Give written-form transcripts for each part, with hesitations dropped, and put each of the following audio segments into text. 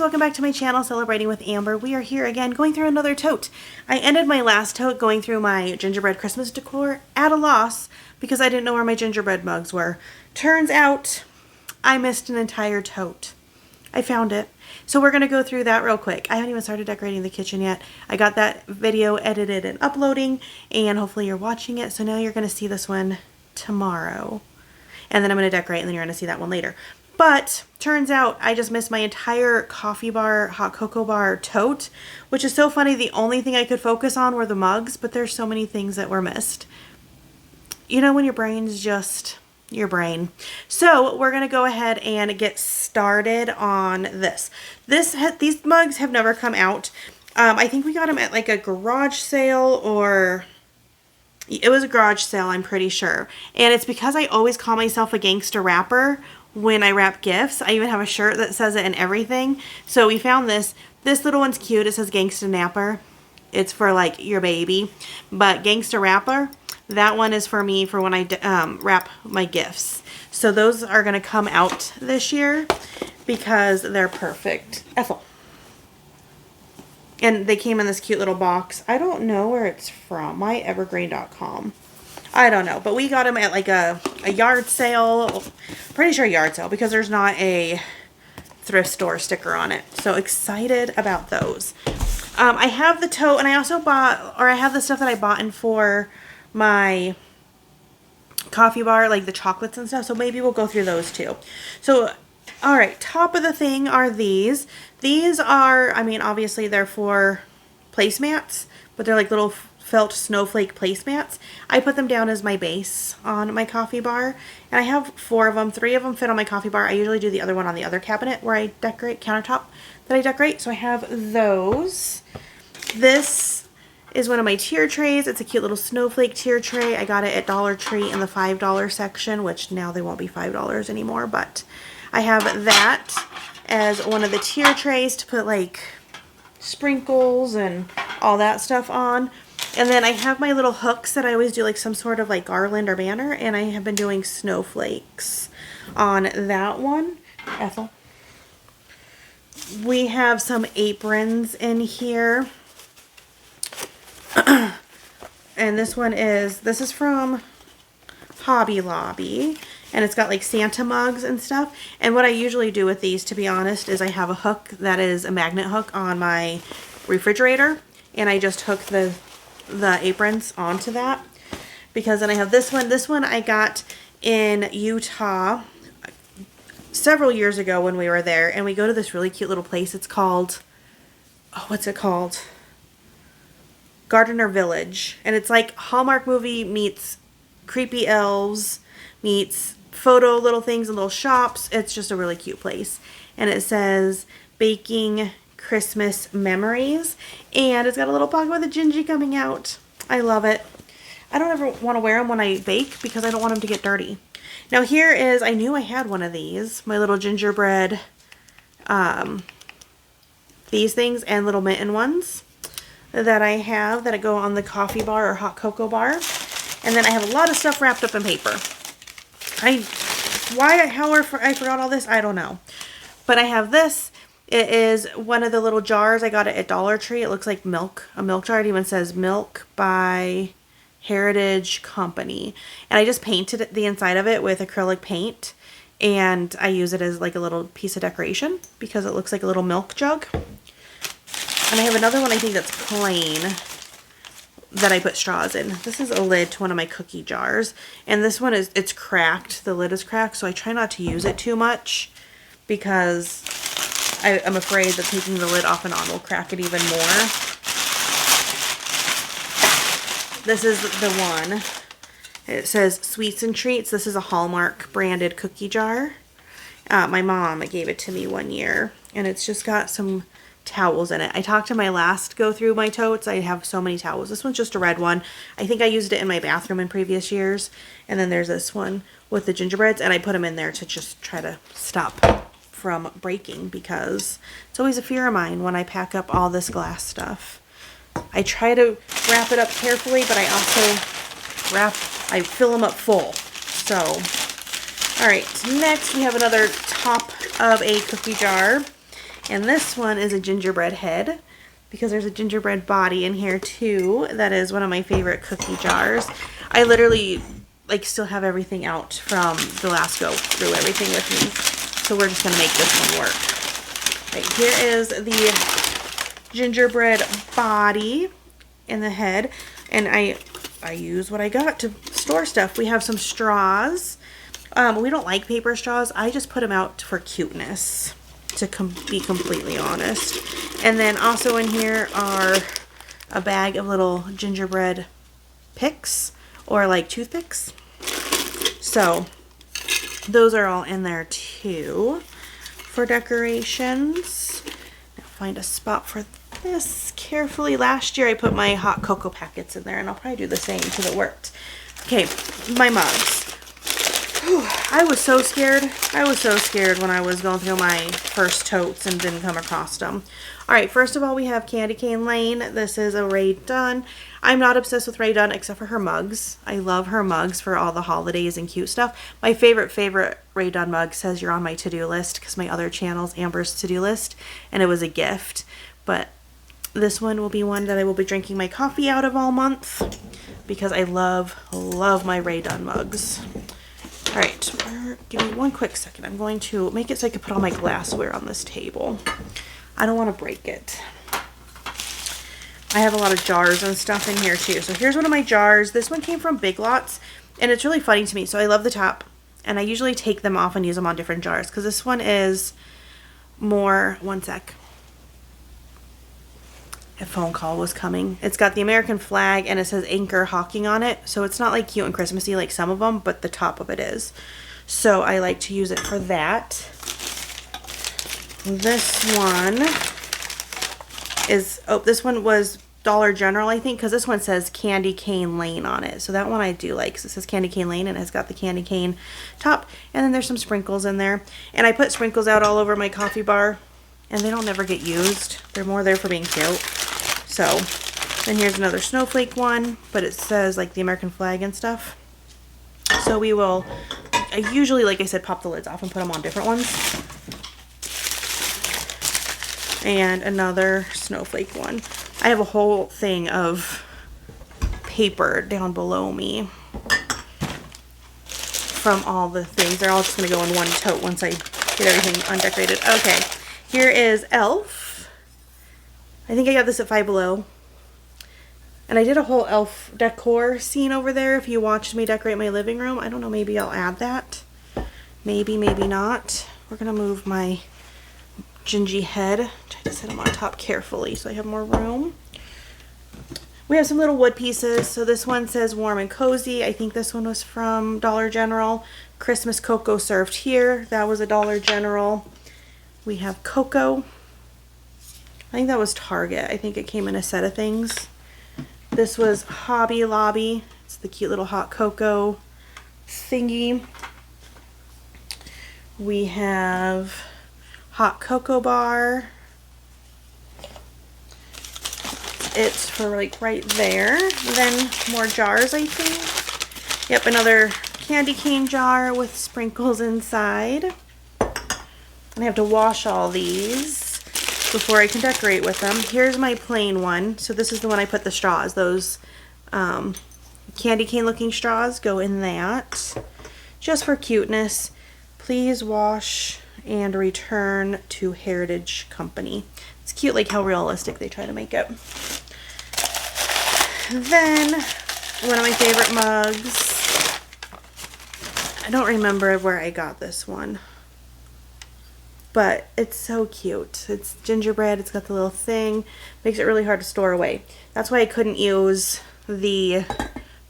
welcome back to my channel, Celebrating with Amber. We are here again going through another tote. I ended my last tote going through my gingerbread Christmas decor at a loss because I didn't know where my gingerbread mugs were. Turns out I missed an entire tote. I found it. So we're going to go through that real quick. I haven't even started decorating the kitchen yet. I got that video edited and uploading, and hopefully you're watching it. So now you're going to see this one tomorrow. And then I'm going to decorate, and then you're going to see that one later. But turns out I just missed my entire coffee bar, hot cocoa bar tote, which is so funny. The only thing I could focus on were the mugs, but there's so many things that were missed. You know when your brain's just your brain. So we're going to go ahead and get started on this. These mugs have never come out. I think we got them at like a garage sale, or it was a garage sale, I'm pretty sure. And it's because I always call myself a gangster rapper when I wrap gifts. I even have a shirt that says it and everything. So we found this. This little one's cute. It says Gangsta Napper. It's for like your baby. But Gangsta Rapper, that one is for me for when I wrap my gifts. So those are going to come out this year because they're perfect. Ethel. And they came in this cute little box. I don't know where it's from. Myevergreen.com. I don't know. But we got them at like a yard sale. Pretty sure yard sale because there's not a thrift store sticker on it. So excited about those. I have the tote, and I also bought, or I have the stuff that I bought in for my coffee bar, like the chocolates and stuff. So maybe we'll go through those too. So, all right, top of the thing are these. These are, I mean, obviously they're for placemats, but they're like little felt snowflake placemats. I put them down as my base on my coffee bar, and I have 4 of them. 3 of them fit on my coffee bar. I usually do the other one on the other cabinet where I decorate, countertop that I decorate. So I have those. This is one of my tier trays. It's a cute little snowflake tier tray. I got it at Dollar Tree in the $5 section, which now they won't be $5 anymore, but I have that as one of the tier trays to put like sprinkles and all that stuff on. And then I have my little hooks that I always do like some sort of like garland or banner, and I have been doing snowflakes on that one. Ethel. We have some aprons in here. And this is from Hobby Lobby, and it's got like Santa mugs and stuff. And what I usually do with these, to be honest, is I have a hook that is a magnet hook on my refrigerator, and I just hook the aprons onto that, because then I have this one. This one I got in Utah several years ago when we were there, and we go to this really cute little place. It's called, oh, what's it called? Gardener Village. And it's like Hallmark movie meets creepy elves meets photo little things and little shops. It's just a really cute place. And it says baking Christmas memories, and it's got a little pocket with a gingy coming out. I love it. I don't ever want to wear them when I bake because I don't want them to get dirty. Now here is, I knew I had one of these, my little gingerbread, these things and little mitten ones that I have that go on the coffee bar or hot cocoa bar. And then I have a lot of stuff wrapped up in paper. I forgot all this, I don't know. But I have this. It is one of the little jars. I got it at Dollar Tree. It looks like milk, a milk jar. It even says Milk by Heritage Company. And I just painted the inside of it with acrylic paint. And I use it as like a little piece of decoration because it looks like a little milk jug. And I have another one I think that's plain that I put straws in. This is a lid to one of my cookie jars. And this one it's cracked. The lid is cracked, so I try not to use it too much because I'm afraid that taking the lid off and on will crack it even more. This is the one. It says Sweets and Treats. This is a Hallmark branded cookie jar. My mom gave it to me one year, and it's just got some towels in it. I talked to my last go through my totes. I have so many towels. This one's just a red one. I think I used it in my bathroom in previous years. And then there's this one with the gingerbreads, and I put them in there to just try to stop from breaking because it's always a fear of mine when I pack up all this glass stuff. I try to wrap it up carefully, but I also fill them up full. So, all right, next we have another top of a cookie jar. And this one is a gingerbread head, because there's a gingerbread body in here too. That is one of my favorite cookie jars. I literally like still have everything out from the last go through everything with me. So we're just gonna make this one work. Right, here is the gingerbread body and the head. And I use what I got to store stuff. We have some straws. We don't like paper straws. I just put them out for cuteness, to be completely honest. And then also in here are a bag of little gingerbread picks, or like toothpicks. So those are all in there too for decorations. Now find a spot for this carefully. Last year I put my hot cocoa packets in there, and I'll probably do the same because it worked. Okay, my mugs. Whew, I was so scared. I was so scared when I was going through my first totes and didn't come across them. Alright, first of all we have Candy Cane Lane. This is a Rae Dunn. I'm not obsessed with Rae Dunn except for her mugs. I love her mugs for all the holidays and cute stuff. My favorite Rae Dunn mug says you're on my to-do list, because my other channel's Amber's to-do list, and it was a gift. But this one will be one that I will be drinking my coffee out of all month, because I love my Rae Dunn mugs. Alright, give me one quick second. I'm going to make it so I can put all my glassware on this table. I don't want to break it. I have a lot of jars and stuff in here too. So here's one of my jars. This one came from Big Lots, and it's really funny to me. So I love the top, and I usually take them off and use them on different jars, because this one is more, one sec. A phone call was coming. It's got the American flag and it says Anchor Hawking on it. So it's not like cute and Christmassy like some of them, but the top of it is. So I like to use it for that. This one is, oh, this one was Dollar General, I think, because this one says Candy Cane Lane on it. So that one I do like, because it says Candy Cane Lane and it's got the candy cane top. And then there's some sprinkles in there. And I put sprinkles out all over my coffee bar, and they don't never get used. They're more there for being cute. So, then here's another snowflake one, but it says like the American flag and stuff. So we will, I usually, like I said, pop the lids off and put them on different ones. And another snowflake one. I have a whole thing of paper down below me from all the things. They're all just going to go in one tote once I get everything undecorated. Okay, here is Elf. I think I got this at Five Below. And I did a whole Elf decor scene over there. If you watched me decorate my living room, I don't know, maybe I'll add that. Maybe, maybe not. We're going to move my Gingy head. Try to set them on top carefully so I have more room. We have some little wood pieces. So this one says Warm and Cozy. I think this one was from Dollar General. Christmas cocoa served here. That was a Dollar General. We have cocoa. I think that was Target. I think it came in a set of things. This was Hobby Lobby. It's the cute little hot cocoa thingy. We have hot cocoa bar. It's for like right there. Then more jars, I think. Yep, another candy cane jar with sprinkles inside. And I have to wash all these before I can decorate with them. Here's my plain one. So this is the one I put the straws. Those candy cane looking straws go in that. Just for cuteness. Please wash and return to Heritage Company. It's cute like how realistic they try to make it. Then one of my favorite mugs. I don't remember where I got this one, but it's so cute. It's gingerbread. It's got the little thing. Makes it really hard to store away. That's why I couldn't use the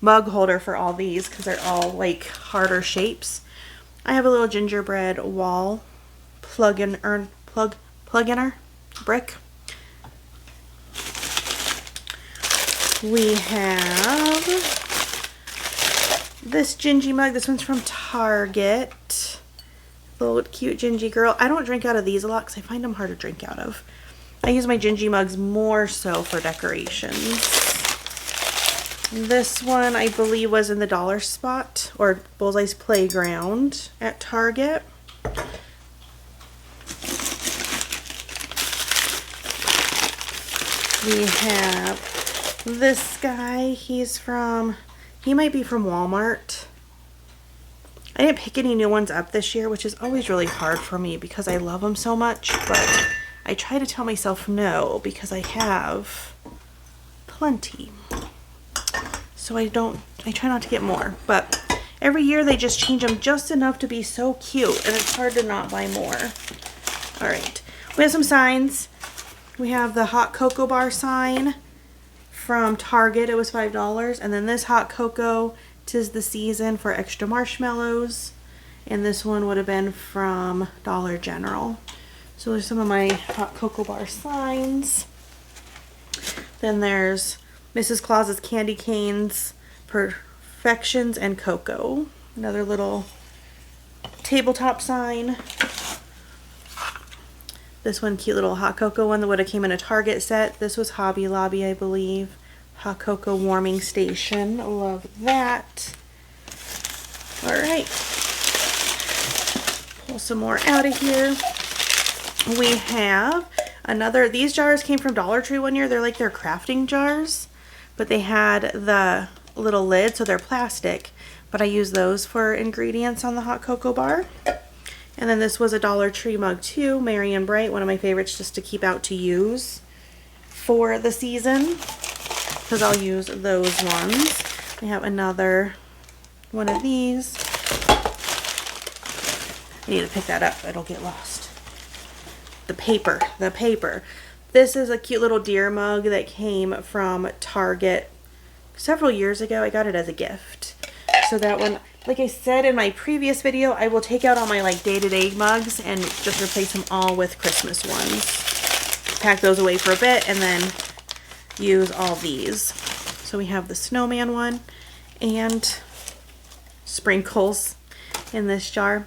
mug holder for all these, because they're all like harder shapes. I have a little gingerbread wall plug-in-er brick. We have this Gingy mug. This one's from Target. Little cute Gingy girl. I don't drink out of these a lot because I find them hard to drink out of. I use my Gingy mugs more so for decorations. This one I believe was in the dollar spot or Bullseye's Playground at Target. We have this guy. He might be from Walmart. I didn't pick any new ones up this year, which is always really hard for me because I love them so much, but I try to tell myself no because I have plenty. So I try not to get more, but every year they just change them just enough to be so cute, and it's hard to not buy more. All right, we have some signs. We have the hot cocoa bar sign from Target. It was $5, and then this hot cocoa, 'tis the season for extra marshmallows, and this one would have been from Dollar General. So there's some of my hot cocoa bar signs. Then there's Mrs. Claus's candy canes, Perfections, and Cocoa. Another little tabletop sign. This one, cute little hot cocoa one that would have came in a Target set. This was Hobby Lobby, I believe. Hot cocoa warming station. Love that. All right. Pull some more out of here. We have another, these jars came from Dollar Tree one year. They're like their crafting jars, but they had the little lid, so they're plastic, but I use those for ingredients on the hot cocoa bar. And then this was a Dollar Tree mug too, Merry and Bright, one of my favorites just to keep out to use for the season, because I'll use those ones. We have another one of these. I need to pick that up, it'll get lost. The paper. This is a cute little deer mug that came from Target several years ago. I got it as a gift. So that one, like I said in my previous video, I will take out all my like day-to-day mugs and just replace them all with Christmas ones. Pack those away for a bit and then use all these. So we have the snowman one and sprinkles in this jar.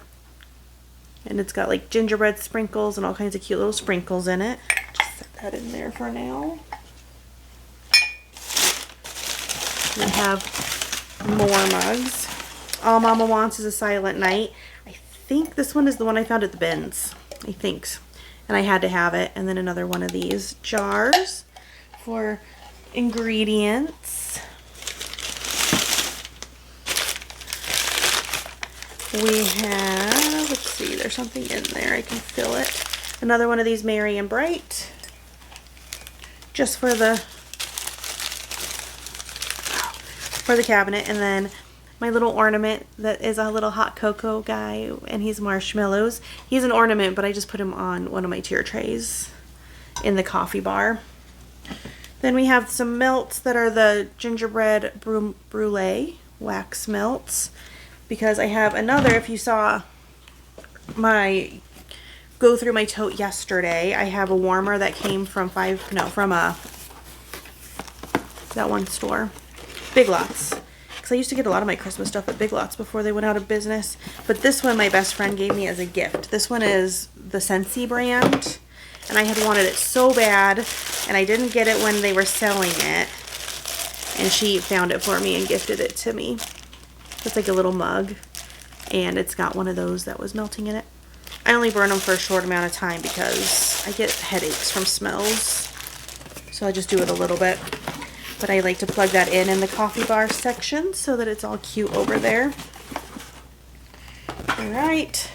And it's got like gingerbread sprinkles and all kinds of cute little sprinkles in it. Just set that in there for now. We have more mugs. All Mama Wants is a Silent Night. I think this one is the one I found at the bins. I think. And I had to have it. And then another one of these jars for ingredients. We have, let's see, there's something in there. I can fill it. Another one of these Merry and Bright. Just for the cabinet. And then my little ornament that is a little hot cocoa guy, and he's marshmallows. He's an ornament, but I just put him on one of my tier trays in the coffee bar. Then we have some melts that are the gingerbread brulee wax melts. Because I have another, if you saw my go through my tote yesterday, I have a warmer that came from that one store, Big Lots. Because I used to get a lot of my Christmas stuff at Big Lots before they went out of business. But this one my best friend gave me as a gift. This one is the Scentsy brand. And I had wanted it so bad, and I didn't get it when they were selling it. And she found it for me and gifted it to me. It's like a little mug, and it's got one of those that was melting in it. I only burn them for a short amount of time because I get headaches from smells, so I just do it a little bit. But I like to plug that in the coffee bar section so that it's all cute over there. Alright,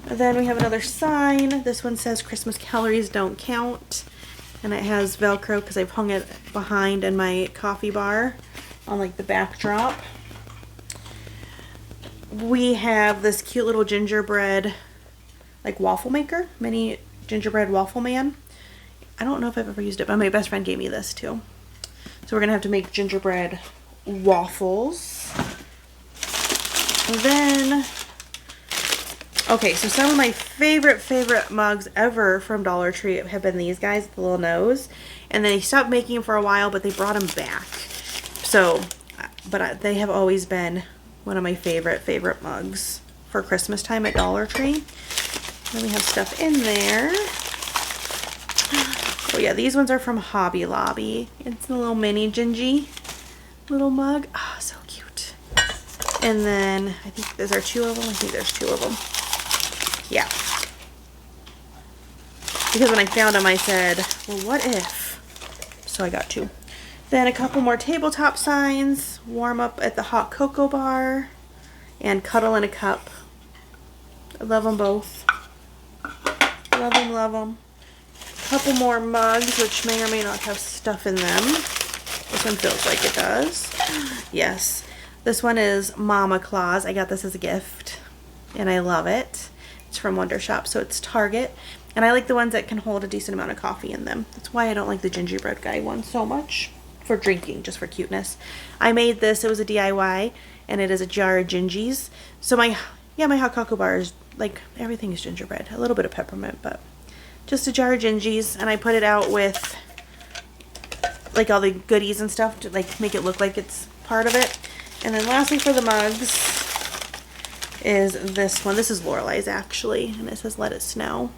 then we have another sign. This one says Christmas calories don't count, and it has Velcro because I've hung it behind in my coffee bar on like the backdrop. We have this cute little gingerbread like waffle maker, mini gingerbread waffle man. I don't know if I've ever used it, but my best friend gave me this too. So we're gonna have to make gingerbread waffles. And then, okay, so some of my favorite mugs ever from Dollar Tree have been these guys, the little nose. And they stopped making them for a while, but they brought them back. So, but they have always been one of my favorite mugs for Christmas time at Dollar Tree. Then we have stuff in there. Oh yeah, these ones are from Hobby Lobby. It's a little mini gingy little mug. Ah, oh, so cute. And then I think those are two of them. I think there's two of them. Yeah. Because when I found them, I said, well, what if so I got 2. Then a couple more tabletop signs, warm up at the hot cocoa bar, and cuddle in a cup. I love them both. Love them, love them. A couple more mugs, which may or may not have stuff in them. This one feels like it does. Yes. This one is Mama Claus. I got this as a gift, and I love it. It's from Wonder Shop, so it's Target. And I like the ones that can hold a decent amount of coffee in them. That's why I don't like the gingerbread guy one so much. For drinking, just for cuteness. I made this, it was a DIY, and it is a jar of gingies. So my hot cocoa bar is, like, everything is gingerbread. A little bit of peppermint, but just a jar of gingies. And I put it out with, like, all the goodies and stuff to, like, make it look like it's part of it. And then lastly for the mugs is this one. This is Lorelei's, actually, and it says Let It Snow.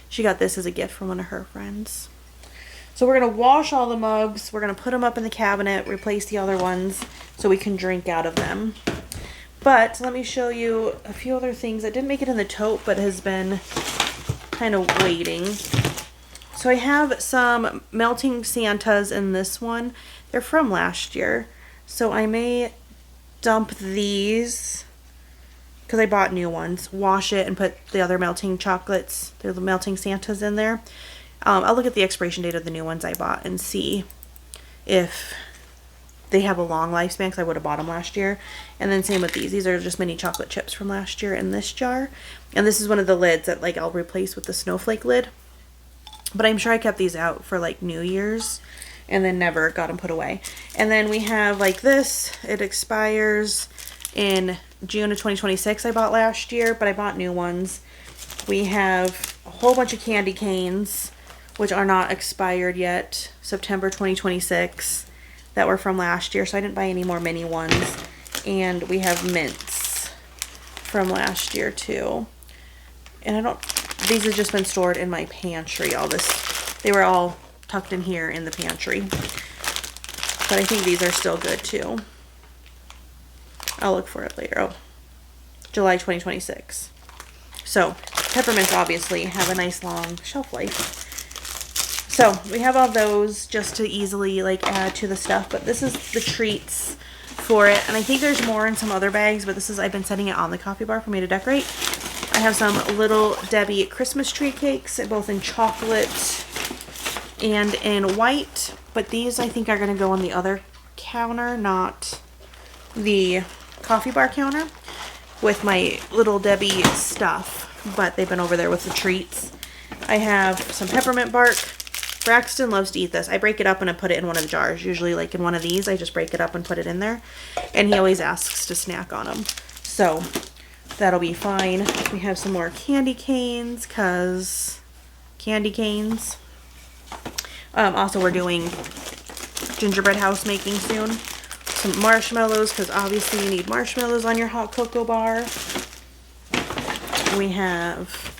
She got this as a gift from one of her friends. So we're going to wash all the mugs. We're going to put them up in the cabinet, replace the other ones so we can drink out of them. But let me show you a few other things that didn't make it in the tote but has been kind of waiting. So I have some melting Santas in this one. They're from last year. So I may dump these because I bought new ones. Wash it and put the other melting chocolates, the melting Santas in there. I'll look at the expiration date of the new ones I bought and see if they have a long lifespan, because I would have bought them last year. And then same with these. These are just mini chocolate chips from last year in this jar. And this is one of the lids that, like, I'll replace with the snowflake lid. But I'm sure I kept these out for, like, New Year's and then never got them put away. And then we have, like, this. It expires in June of 2026. I bought last year, but I bought new ones. We have a whole bunch of candy canes, which are not expired yet, September 2026, that were from last year, so I didn't buy any more mini ones. And we have mints from last year too. And these have just been stored in my pantry, they were all tucked in here in the pantry. But I think these are still good too. I'll look for it later. Oh, July 2026. So, peppermints obviously have a nice long shelf life. So we have all those just to easily, like, add to the stuff, but this is the treats for it. And I think there's more in some other bags, but I've been setting it on the coffee bar for me to decorate. I have some Little Debbie Christmas tree cakes, both in chocolate and in white, but these I think are going to go on the other counter, not the coffee bar counter, with my Little Debbie stuff, but they've been over there with the treats. I have some peppermint bark. Braxton loves to eat this. I break it up and I put it in one of the jars. Usually, like, in one of these, I just break it up and put it in there. And he always asks to snack on them. So, that'll be fine. We have some more candy canes, because candy canes. Also, we're doing gingerbread house making soon. Some marshmallows, because obviously you need marshmallows on your hot cocoa bar. We have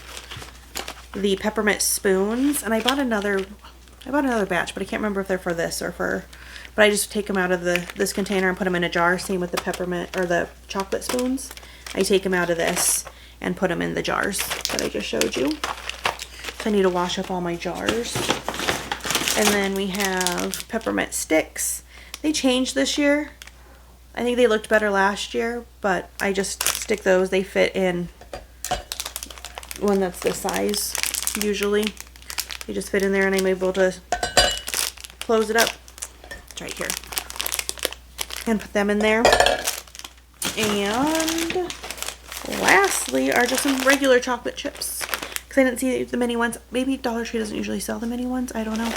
the peppermint spoons, and I bought another batch, but I can't remember if they're for this or for, but I just take them out of this container and put them in a jar. Same with the peppermint or the chocolate spoons. I take them out of this and put them in the jars that I just showed you. So I need to wash up all my jars. And then we have peppermint sticks. They changed this year. I think they looked better last year, but I just stick those. They fit in one that's this size usually. They just fit in there, and I'm able to close it up. It's right here. And put them in there. And lastly are just some regular chocolate chips, because I didn't see the mini ones. Maybe Dollar Tree doesn't usually sell the mini ones. I don't know.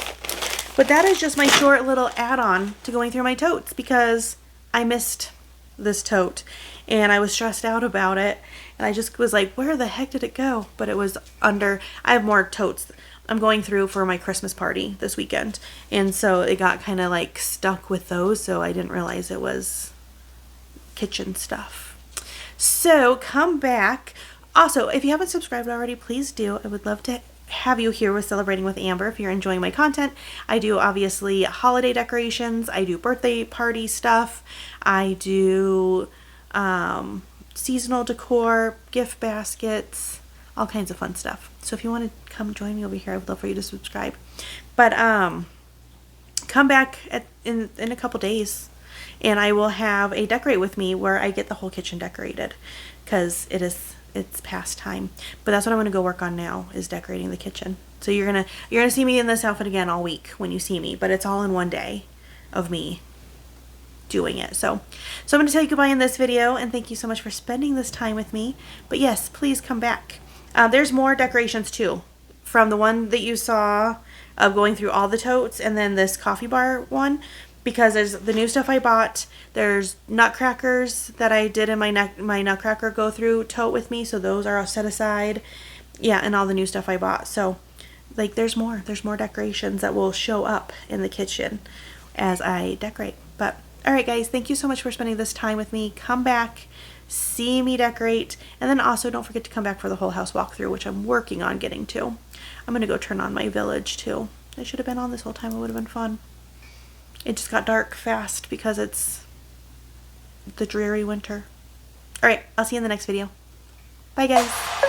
But that is just my short little add-on to going through my totes, because I missed this tote and I was stressed out about it, and I just was like, where the heck did it go? But it was under, I have more totes I'm going through for my Christmas party this weekend, and so it got kind of like stuck with those, so I didn't realize it was kitchen stuff. So come back. Also, if you haven't subscribed already, please do. I would love to have you here with Celebrating with Amber if you're enjoying my content. I do obviously holiday decorations, I do birthday party stuff, I do seasonal decor, gift baskets, all kinds of fun stuff. So if you want to come join me over here, I would love for you to subscribe. But come back in a couple days, and I will have a decorate with me where I get the whole kitchen decorated, because it's past time. But that's what I'm gonna go work on now, is decorating the kitchen. So you're gonna see me in this outfit again all week when you see me, but it's all in one day of me doing it. So I'm going to tell you goodbye in this video, and thank you so much for spending this time with me. But yes, please come back. There's more decorations too, from the one that you saw of going through all the totes, and then this coffee bar one, because there's the new stuff I bought. There's nutcrackers that I did in my nutcracker go through tote with me, so those are all set aside. Yeah, and all the new stuff I bought. So like there's more decorations that will show up in the kitchen as I decorate. But alright guys, thank you so much for spending this time with me. Come back, see me decorate, and then also don't forget to come back for the whole house walkthrough, which I'm working on getting to. I'm going to go turn on my village too. I should have been on this whole time, it would have been fun. It just got dark fast because it's the dreary winter. Alright, I'll see you in the next video. Bye guys.